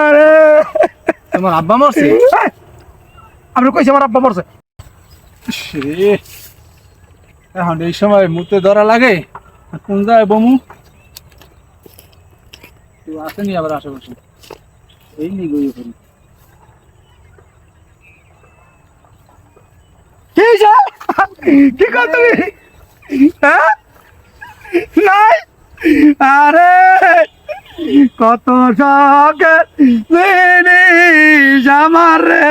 আরে তোমার আব্বা মরছে? আমি কইছি আমার আব্বা মরছে। এখন এই সময় মুতে ধরা লাগে, কোন যায় বমু? কেউ আসেনি আবার আশেপাশে, এই নি গই ওখানে। কি যা কি কর তুমি? হ্যাঁ নাই, আরে কত শখের জিনিস আমার রে।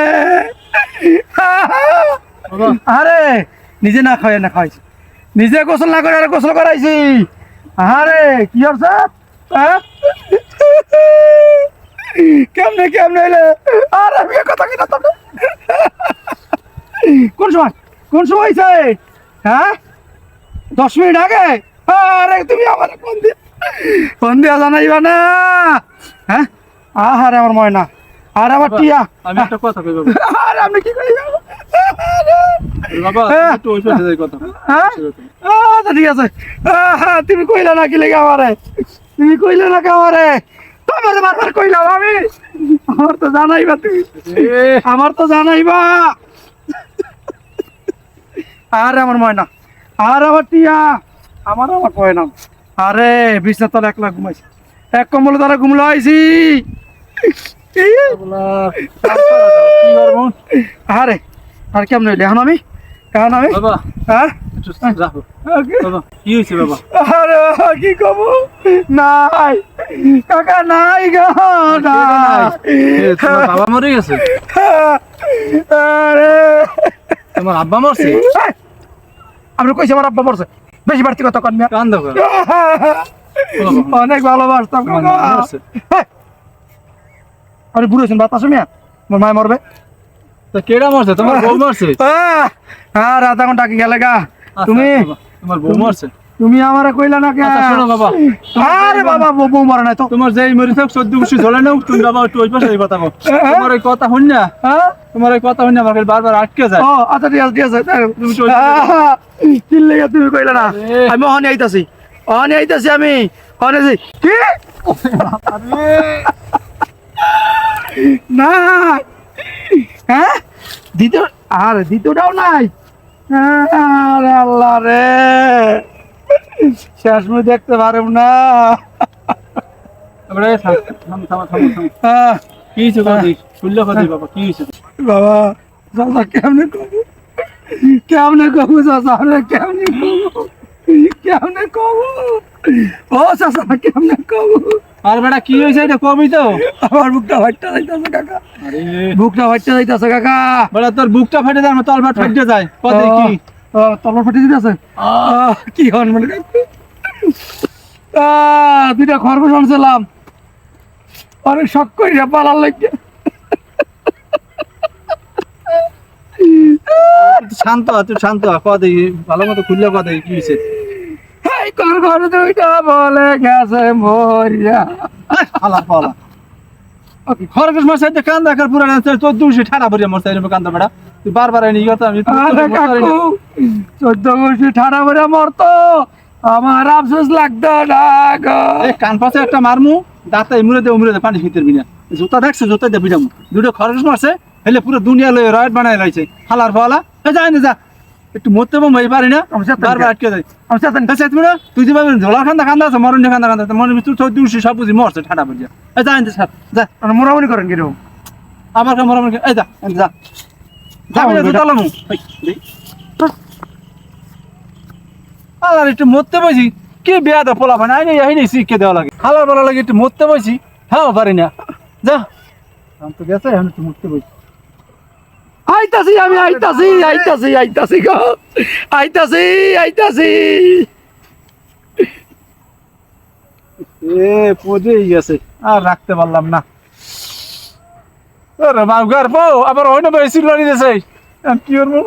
আরে নিজে না খাই না খাইছি, নিজে গোসল না করে আরে গোসল করাইছি। আরে কি হচ্ছে? কেমনে কেমনে এলে? আর আমি কথা কিনা তো কোন সময় হয়েছে? হ্যাঁ 10 মিনিট আগে। আরে তুমি আমার ফোন দিয়া জানাইবা না? হ্যাঁ আহারে আমার ময়না, আর আমার টিয়া। আমি একটা কথা কই বাবা। আরে আপনি কি কইবেন বাবা? একটু ওই পাশে যাই কথা। হ্যাঁ আচ্ছা ঠিক আছে। তুমি কইলা না কি লেগে আমারে? তুমি কইলে না কে আমারে? তোমারে বারবার কইলাম আমি, আমার তো জানাইবা তুমি, আমার তো জানাইবা। আরে আমার ময়না, আর আমার টিয়া, আমার ময়না। আরে বিছনা তলে একলা ঘুমাইছি, এক কম্বলে তারা ঘুমলো আইছি। আরে আর কেমন হইলে এখন আমি বাবা হ্যাঁ রাখো। বাবা কি হয়েছে বাবা? আরে কি কব, নাই কাকা নাই গো, তোমার বাবা মরে গেছে? আরে তোমার আব্বা মরছে? আমি কইছি আমার আব্বা মরছে, বেশি বাড়তি কথা কন। কান্দো কেন? অনেক ভালোবাসতাম কাকা। আরে বুড়ো হয়েছেন বাতাস মিয়া, আমার মায় মরবে। তো কেডা মরছে? তোমার বউ মরছে? আর আধা ঘন্টা কি গেলে গা তুমি? তোমার বউ মরছে? তুমি আমারে কইলা না কে? শোনো বাবা, আরে বাবা বউ মরে নাই তো। তোমার যেই মরি থাক 14 বছর ঝলে নাও তুমি বাবা, একটু ওই পাশে কথা কও। তোমার ওই কথা শুন না, তোমার ওই কথা শুন না আমার বারবার আটকে যায়। ও আচ্ছা ঠিক আছে ঠিক আছে। কি লেগে তুমি কইলা না? আমি অহনি আইতাছি আমি অহনি কি না। হ্যাঁ দ্বিতীয়টাও নাই। আরে আল্লাহ রে, শেষ মুই দেখতে পারব না। কি হয়েছে কথা শুনলে কথা বাবা, কি হয়েছে বাবা? চাচা কেমনে কবু চাচা, কেমনে কবু ও চাচা, কেমনে কবু? আর বেটা কি হয়েছে এটা কবি তো। আমার বুকটা ফাটতে যাইতাছে কাকা, বুকটা ফাটতে যাইতাছে কাকা। বেটা তোর বুকটা ফাটে যায়, আমার তলবার ফাটতে যায়। কথা কি তলবার ফাটে দিতেছে? কি হন মানে দুইটা খরগোশ আনছিলাম, অনেক শখ করিয়া পালার লাগে। শান্ত তুই শান্ত কথা ভালো মতো খুললে কথা কি হয়েছে? খরগোশ দুইটা বলে গেছে মরিয়া। খরগোশ মশাই কান দেখার পুরা তোর দুশে ঠাড়া ভরিয়া মশাই কান্দা বেড়া, তুই বারবার এনে কথা আমি 14 বছর ঠাড়া ভরিয়া মরতো, আমার আফসোস লাগতো না গো। কান পাশে একটা মারমু, দাঁতে মুড়ে দে পানি ভিতর বিনা জুতা দেখছে, জুতা দিয়ে বিড়ামু। দুটো খরগোশ মারছে, হেলে পুরো দুনিয়া লয়ে রয়েট বানাই লাইছে হালার ফলা। যায় না যা, একটু মরতে মই পারি না, বারবার আটকে যায়। তুই যে ঝোলা খান্দা আছে, মরণ খান্দা মনে তুই 14 সব বুঝি মরছে ঠাডা বুঝিয়া। যা যা মোরামুরি করেন কিরকম আমার মরামরি? এই যা যা যাবি না জুতা লামু। হালার একটু মরতে বসি, কি বেয়া দা পোলা পানি আইনি আইনি শিখে দেওয়া লাগে। হালার বলা লাগে একটু মরতে বসি, হ্যাঁ পারি না। যা তো গেছে, এখন একটু মরতে বসি। আমি আইতাছি গো, আইতাছি। পড়েই গেছে, আর রাখতে পারলাম না। আরে মা ঘর পাও আবার হয় না বেশি লড়ি দিয়েছে, কি করবো?